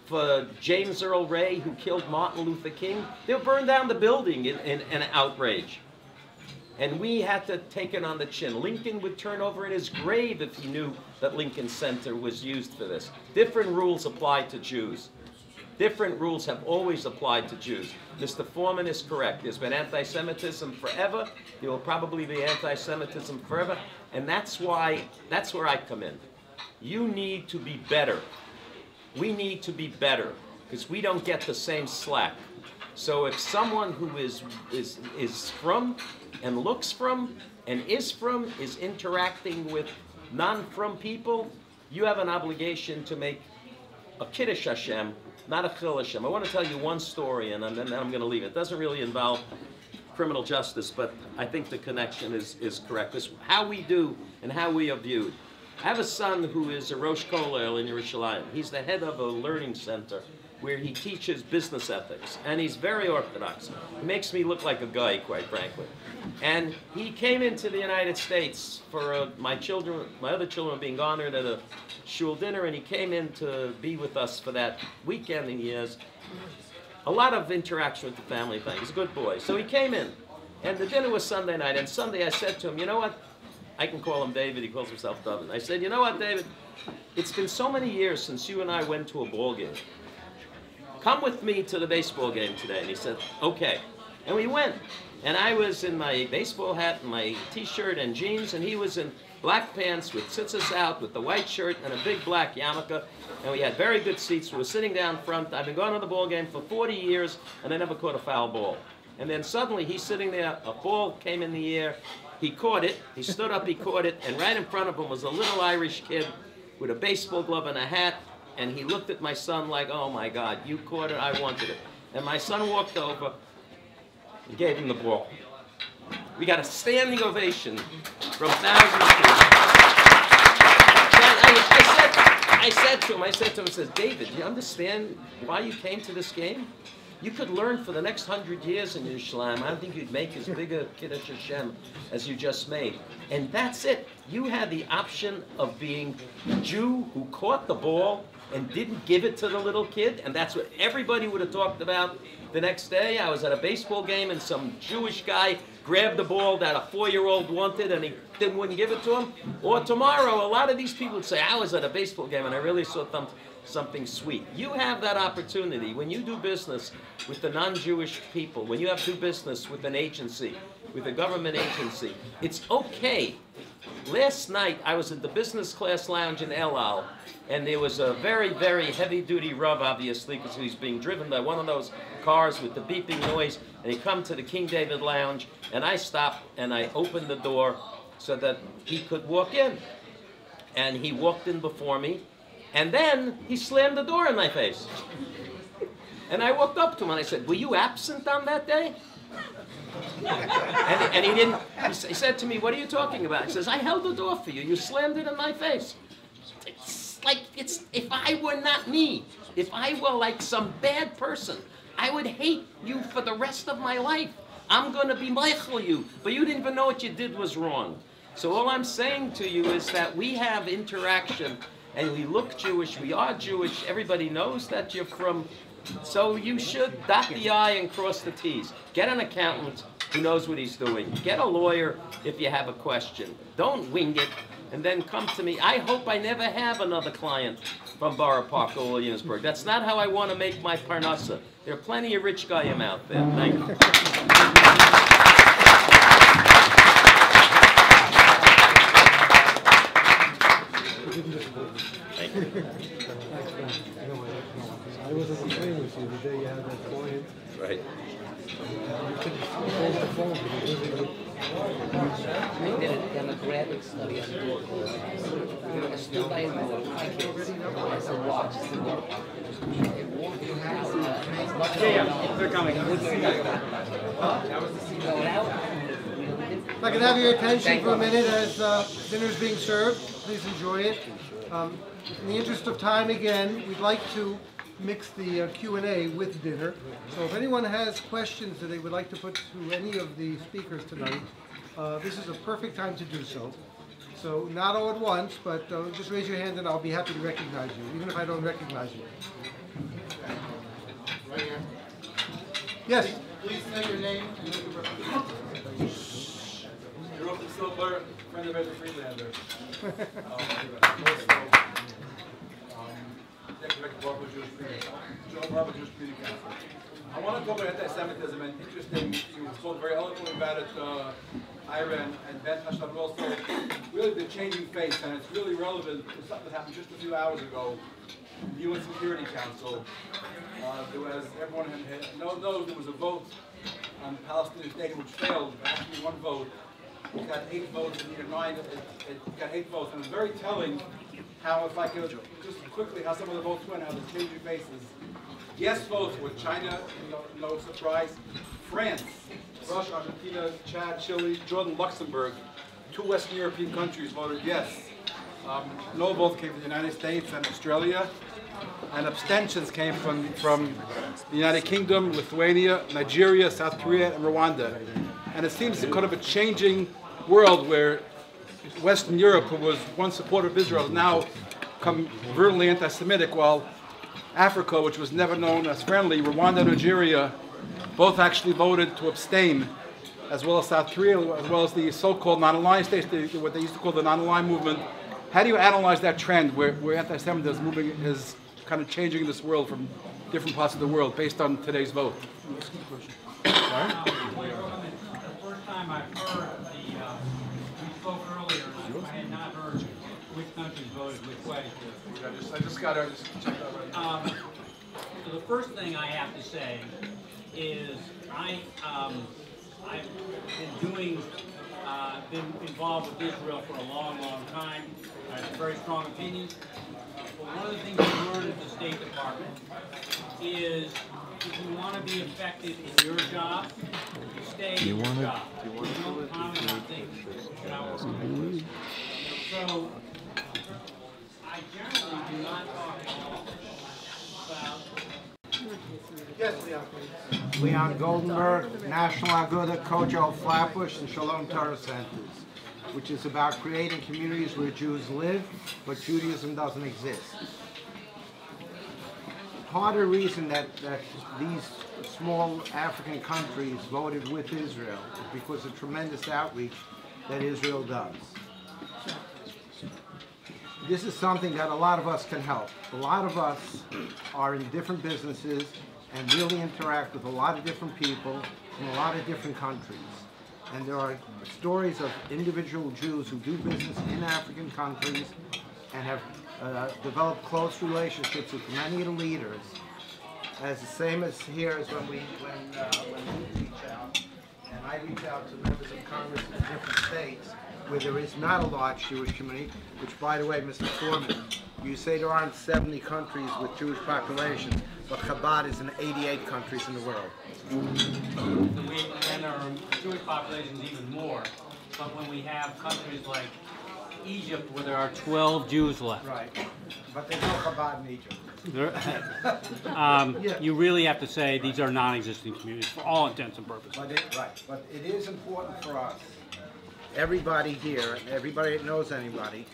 for James Earl Ray, who killed Martin Luther King? They'll burn down the building in outrage. And we had to take it on the chin. Lincoln would turn over in his grave if he knew that Lincoln Center was used for this. Different rules apply to Jews. Different rules have always applied to Jews. Mr. Forman is correct. There's been anti-Semitism forever. There will probably be anti-Semitism forever. And that's where I come in. You need to be better. We need to be better, because we don't get the same slack. So if someone who is from and looks from and is interacting with non-from people, you have an obligation to make a Kiddush Hashem, not a Chil Hashem. I want to tell you one story, and then I'm going to leave it. It doesn't really involve criminal justice, but I think the connection is correct. It's how we do and how we are viewed. I have a son who is a Rosh Kollel in Yerushalayim. He's the head of a learning center where he teaches business ethics, and he's very Orthodox. He makes me look like a guy, quite frankly. And he came into the United States for my other children being honored at a shul dinner, and he came in to be with us for that weekend, and he has a lot of interaction with the family thing. He's a good boy. So he came in, and the dinner was Sunday night, and Sunday I said to him, you know what? I can call him David, he calls himself David. I said, you know what, David? It's been so many years since you and I went to a ball game. Come with me to the baseball game today. And he said, okay. And we went. And I was in my baseball hat and my t-shirt and jeans, and he was in black pants with tzitzis out, with the white shirt and a big black yarmulke. And we had very good seats. We were sitting down front. I've been going to the ball game for 40 years, and I never caught a foul ball. And then suddenly he's sitting there, a ball came in the air. He caught it, he stood up, he caught it, and right in front of him was a little Irish kid with a baseball glove and a hat, and he looked at my son like, oh my God, you caught it, I wanted it. And my son walked over and gave him the ball. We got a standing ovation from thousands of people. I said to him, I said, David, do you understand why you came to this game? You could learn for the next 100 years in Yerushalayim. I don't think you'd make as big a Kiddush Hashem as you just made. And that's it. You had the option of being a Jew who caught the ball and didn't give it to the little kid, and that's what everybody would have talked about the next day. I was at a baseball game, and some Jewish guy grabbed the ball that a 4-year-old wanted, and he wouldn't give it to him. Or tomorrow, a lot of these people would say, I was at a baseball game, and I really saw something sweet. You have that opportunity when you do business with the non-Jewish people, when you have to do business with an agency, with a government agency. It's okay. Last night, I was at the business class lounge in El Al, and there was a very, very heavy-duty Rav, obviously, because he's being driven by one of those cars with the beeping noise, and he come to the King David lounge, and I stopped, and I opened the door so that he could walk in. And he walked in before me, and then he slammed the door in my face. And I walked up to him and I said, were you absent on that day? And he didn't, he said to me, what are you talking about? He says, I held the door for you. You slammed it in my face. It's like, if I were not me, if I were like some bad person, I would hate you for the rest of my life. I'm going to be meichel you, but you didn't even know what you did was wrong. So all I'm saying to you is that we have interaction, and we look Jewish, we are Jewish, everybody knows that you're from, so you should dot the I and cross the T's. Get an accountant who knows what he's doing. Get a lawyer if you have a question. Don't wing it and then come to me. I hope I never have another client from Borough Park or Williamsburg. That's not how I want to make my parnassa. There are plenty of rich guys out there. Thank you. Thank you. I was on the plane with you the day you had that client. Right. You couldn't hold the phone because it was I did a demographic study on the I stood by him with my kids. I said, watch. Yeah, they're coming. If I could have your attention for a minute as dinner's being served, please enjoy it. In the interest of time, again, we'd like to mix the Q&A with dinner. So if anyone has questions that they would like to put to any of the speakers tonight, this is a perfect time to do so. So not all at once, but just raise your hand and I'll be happy to recognize you, even if I don't recognize you. Right here. Yes? Please say your name. Jerome Silver, friend of Ezra Friedlander. I want to talk about anti-Semitism, and interesting, you spoke very eloquently about it, Ira and Ben touched on it also, really the changing face, and it's really relevant to something that happened just a few hours ago in the UN Security Council. There was, everyone knows there was a vote on the Palestinian state which failed, actually one vote. It got 8 votes, and needed 9, it got 8 votes, and it's very telling how, if I could just quickly, how some of the votes went, how the changing faces. Yes votes were China, no surprise, France, Russia, Argentina, Chad, Chile, Jordan, Luxembourg, 2 Western European countries voted yes. No votes came from the United States and Australia, and abstentions came from the United Kingdom, Lithuania, Nigeria, South Korea, and Rwanda. And it seems kind of a changing world where Western Europe, who was once supportive of Israel, has now become virulently anti-Semitic, while Africa, which was never known as friendly, Rwanda and Nigeria, both actually voted to abstain, as well as South Korea, as well as the so-called non-aligned states, what they used to call the non-aligned movement. How do you analyze that trend where anti-Semitism is kind of changing in this world from different parts of the world based on today's vote? Sorry? The first time I've heard we spoke earlier, I had not heard which countries voted which way. I just got to check that right now. So the first thing I have to say is I've been involved with Israel for a long, long time. I have very strong opinions. But one of the things we learned at the State Department is if you want to be effective in your job, stay in your job. Don't comment on things that are So I generally do not talk at all about. Yes, Leon, please. Leon Goldenberg, National Aguda, Kojo Flatbush, and Shalom Torah Centers, which is about creating communities where Jews live, but Judaism doesn't exist. Part of the reason that these small African countries voted with Israel is because of tremendous outreach that Israel does. This is something that a lot of us can help. A lot of us are in different businesses and really interact with a lot of different people in a lot of different countries. And there are stories of individual Jews who do business in African countries and have developed close relationships with many of the leaders. As the same as here is when we reach out, and I reach out to members of Congress in different states where there is not a large Jewish community, which, by the way, Mr. Forman, you say there aren't 70 countries with Jewish populations, but Chabad is in 88 countries in the world. And there are Jewish populations even more, but when we have countries like Egypt where there are 12 Jews left. Right, but there's no Chabad in Egypt. You really have to say these are non-existent communities for all intents and purposes. But it is important for us, everybody here, everybody that knows anybody,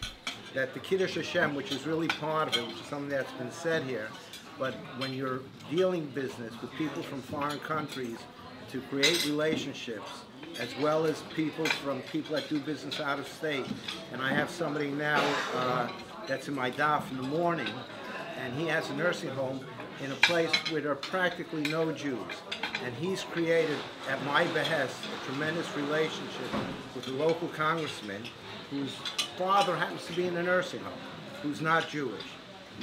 that the Kiddush Hashem, which is really part of it, which is something that's been said here, but when you're dealing business with people from foreign countries to create relationships, as well as people that do business out of state, and I have somebody now that's in my daf in the morning, and he has a nursing home in a place where there are practically no Jews. And he's created, at my behest, a tremendous relationship with a local congressman whose father happens to be in a nursing home, who's not Jewish.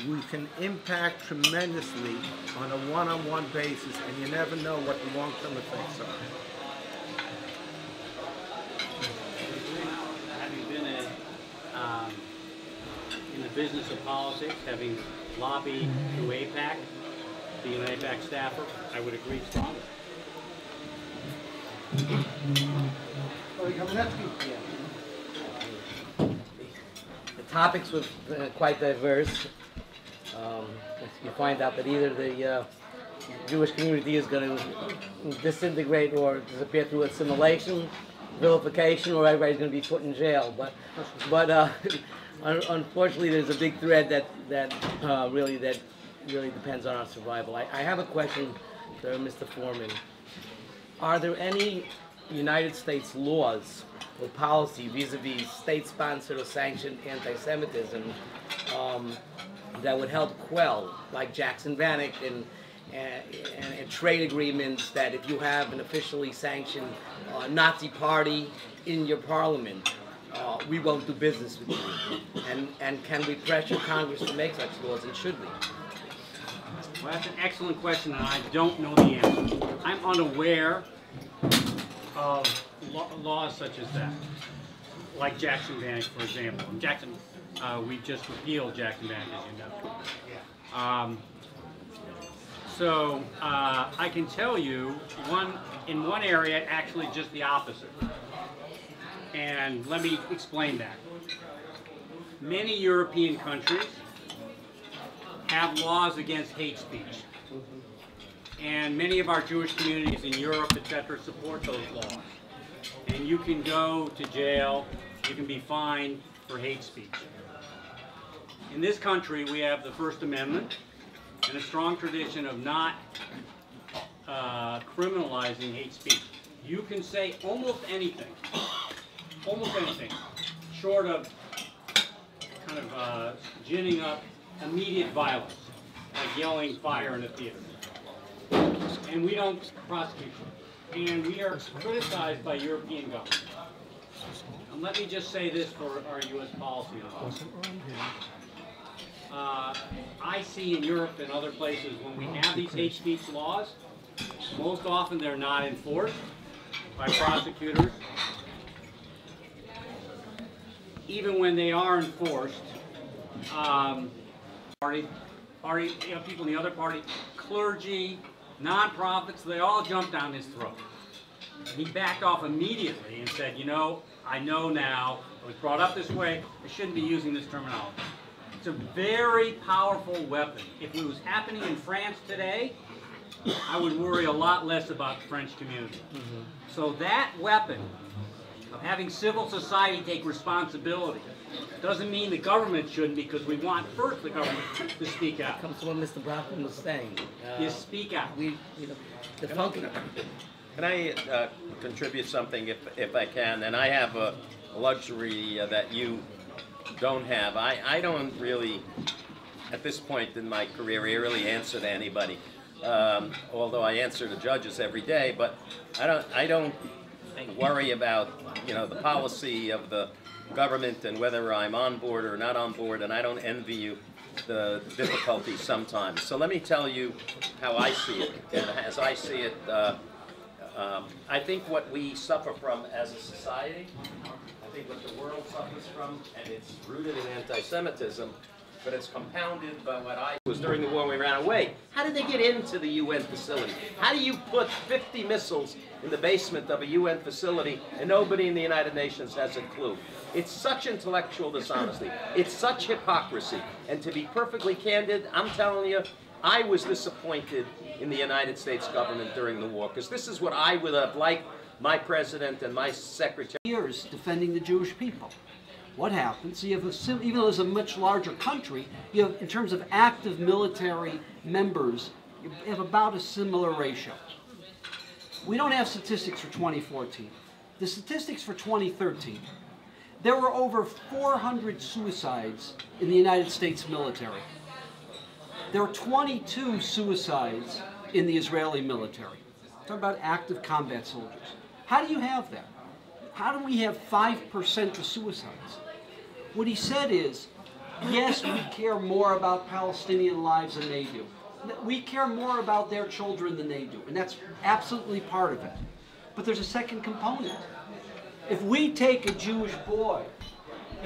We can impact tremendously on a one-on-one basis, and you never know what the long-term effects are. business of politics, having lobbied through AIPAC, being an AIPAC staffer, I would agree strongly. The topics were quite diverse. You find out that either the Jewish community is going to disintegrate or disappear through assimilation, vilification, or everybody's going to be put in jail. But unfortunately, there's a big thread that really depends on our survival. I have a question to Mr. Forman. Are there any United States laws or policy vis-a-vis state-sponsored or sanctioned anti-Semitism that would help quell, like Jackson-Vanik and trade agreements, that if you have an officially sanctioned Nazi party in your parliament, we won't do business with you? And can we pressure Congress to make such laws, and should we? Well, that's an excellent question, and I don't know the answer. I'm unaware of laws such as that, like Jackson-Vanik, for example. We just repealed Jackson-Vanik, as you know. So I can tell you, in one area, actually just the opposite. And let me explain that. Many European countries have laws against hate speech. And many of our Jewish communities in Europe, etc., support those laws. And you can go to jail, you can be fined for hate speech. In this country, we have the First Amendment and a strong tradition of not criminalizing hate speech. You can say almost anything, short of kind of ginning up immediate violence, like yelling fire in a theater. And we don't prosecute them. And we are criticized by European governments. And let me just say this for our U.S. policy on this. I see in Europe and other places, when we have these hate speech laws, most often they're not enforced by prosecutors. Even when they are enforced, people in the other party, clergy, nonprofits, they all jumped down his throat. He backed off immediately and said, you know, I know now, I was brought up this way, I shouldn't be using this terminology. It's a very powerful weapon. If it was happening in France today, I would worry a lot less about the French community. So that weapon of having civil society take responsibility doesn't mean the government shouldn't, because we want first the government to speak out. Comes to what Mr. Brafman was saying. You speak out. Can I contribute something if I can? And I have a luxury that you don't have. I don't really, at this point in my career, really answer to anybody. Although I answer to judges every day, but I don't worry about, you know, the policy of the government and whether I'm on board or not on board, and I don't envy you the difficulties sometimes. So let me tell you how I see it. And as I see it, I think what we suffer from as a society, I think what the world suffers from, and it's rooted in anti-Semitism, but it's compounded by what I was during the war when we ran away. How did they get into the UN facility? How do you put 50 missiles in the basement of a UN facility and nobody in the United Nations has a clue? It's such intellectual dishonesty. It's such hypocrisy. And to be perfectly candid, I'm telling you, I was disappointed in the United States government during the war, because this is what I would have liked my president and my secretary. Years defending the Jewish people. What happens? You have even though it's a much larger country, you have, in terms of active military members, you have about a similar ratio. We don't have statistics for 2014. The statistics for 2013, there were over 400 suicides in the United States military. There were 22 suicides in the Israeli military. Talk about active combat soldiers. How do you have that? How do we have 5% of suicides? What he said is, yes, we care more about Palestinian lives than they do. We care more about their children than they do, and that's absolutely part of it. But there's a second component. If we take a Jewish boy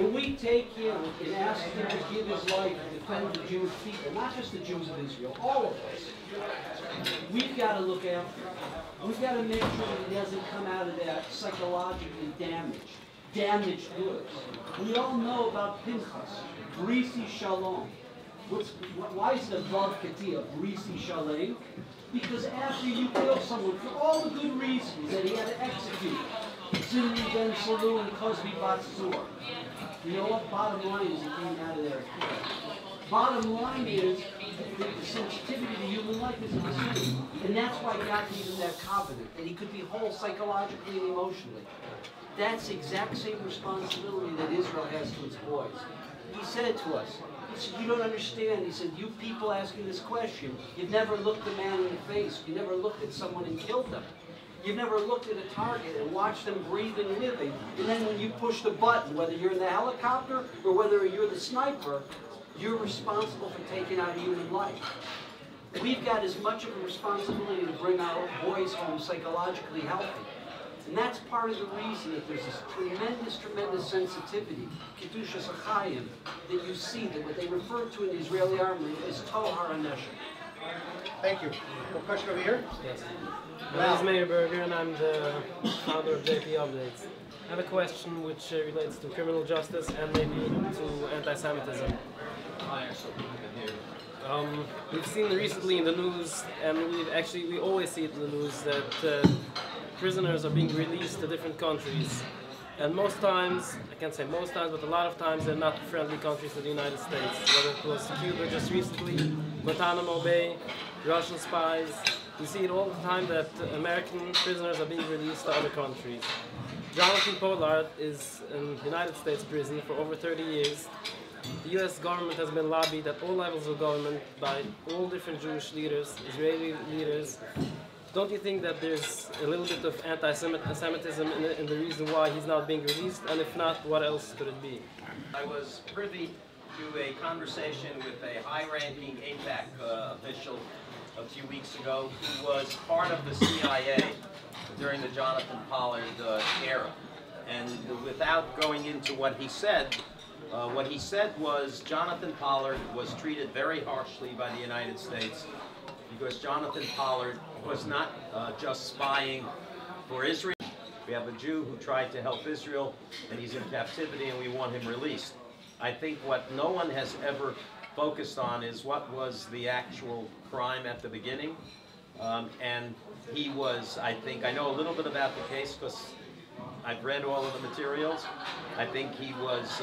And we take him and ask him to give his life to defend the Jewish people, not just the Jews of Israel, all of us. We've got to look after him. We've got to make sure that he doesn't come out of that psychologically damaged goods. We all know about Pinchas, Brisi Shalom. Why is it a Vav Katia, Brisi Shalom? Because after you kill someone, for all the good reasons that he had to execute, Zimri ben Salu and Cosby Batsur. You know what? Bottom line is he came out of there. Bottom line is the sensitivity to human life is the same. And that's why God gave him that covenant, that he could be whole psychologically and emotionally. That's the exact same responsibility that Israel has to its boys. He said it to us. He said, you don't understand. He said, you people asking this question, you've never looked a man in the face. You never looked at someone and killed them. You've never looked at a target and watched them breathing and living. And then when you push the button, whether you're in the helicopter or whether you're the sniper, you're responsible for taking out a human life. We've got as much of a responsibility to bring our boys home psychologically healthy. And that's part of the reason that there's this tremendous sensitivity, Kedushas Achayim, that you see, that what they refer to in the Israeli army is Tohar HaNeshek. Thank you. One question over here? Yes. My name is Meir Berger and I'm the founder of JP Updates. I have a question which relates to criminal justice and maybe to anti-Semitism. We've seen recently in the news, and we always see it in the news, that prisoners are being released to different countries. And most times, I can't say most times, but a lot of times they're not friendly countries to the United States. Whether it was Cuba just recently, Guantanamo Bay, Russian spies. We see it all the time that American prisoners are being released to other countries. Jonathan Pollard is in United States prison for over 30 years. The US government has been lobbied at all levels of government by all different Jewish leaders, Israeli leaders. Don't you think that there's a little bit of anti-Semitism in the reason why he's not being released? And if not, what else could it be? I was privy to a conversation with a high-ranking AIPAC official a few weeks ago who was part of the CIA during the Jonathan Pollard era. And without going into what he said was Jonathan Pollard was treated very harshly by the United States because Jonathan Pollard was not just spying for Israel. We have a Jew who tried to help Israel, and he's in captivity, and we want him released. I think what no one has ever focused on is what was the actual crime at the beginning. And he was, I know a little bit about the case because I've read all of the materials. I think he was,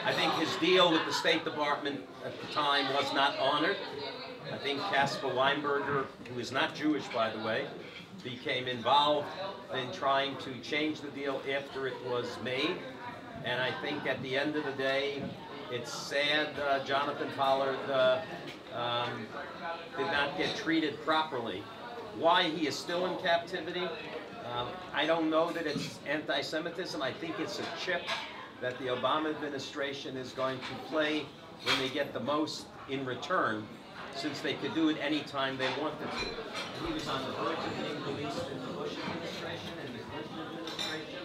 I think his deal with the State Department at the time was not honored. I think Caspar Weinberger, who is not Jewish by the way, became involved in trying to change the deal after it was made. And I think at the end of the day, it's sad Jonathan Pollard did not get treated properly. Why he is still in captivity, I don't know that it's anti-Semitism. I think it's a chip that the Obama administration is going to play when they get the most in return, since they could do it any time they wanted to. He was on the verge of being released in the Bush administration and the Clinton administration.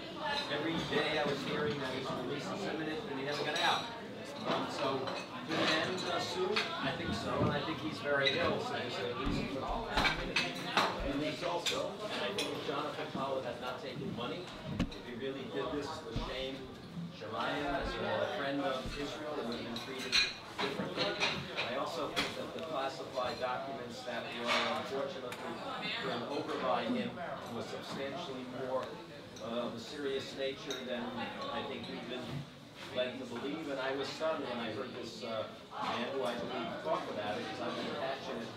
Every day I was hearing that he was released inseminate and he never got out. So, to the end soon? I think so, and I think he's very ill, so there's a reason for release also. And I think if Jonathan Pollard had not taken money, if he really did this to shame Shemayim as a friend of Israel, it would have been treated differently. I also think that the classified documents that were unfortunately turned over by him was substantially more of a serious nature than I think we've been led to believe. And I was stunned when I heard this man who I believe talk about it, because I've been passionate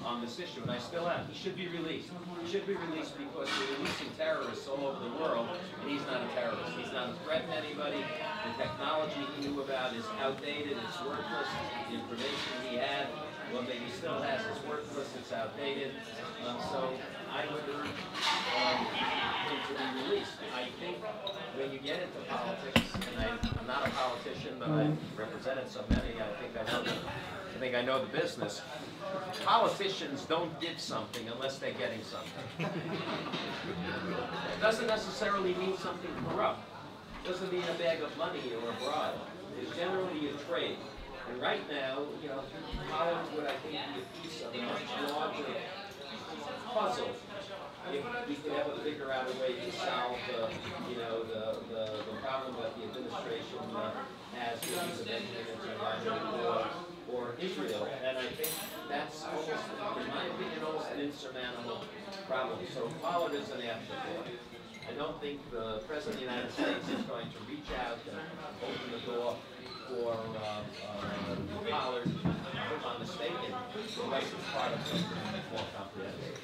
on this issue, and I still am. He should be released. He should be released because we're releasing terrorists all over the world, and he's not a terrorist. He's not a threat to anybody. The technology he knew about is outdated, it's worthless. The information he had, well, maybe still has, is worthless, it's outdated. So I would urge him to be released. I think when you get into politics, and I'm not a politician, but I've represented so many, I think I know the business. Politicians don't give something unless they're getting something. It doesn't necessarily mean something corrupt. doesn't mean a bag of money or a bribe. It's generally a trade. And right now, you know, Poland would, I think, be a piece of a much larger puzzle if we could ever figure out a way to solve the problem that the administration has with these events or Israel. And I think that's almost, in my opinion, almost an insurmountable problem. So Poland is an afterthought. I don't think the President of the United States is going to reach out and open the door for Pollard, if I'm mistaken, unless it's part of something more comprehensive.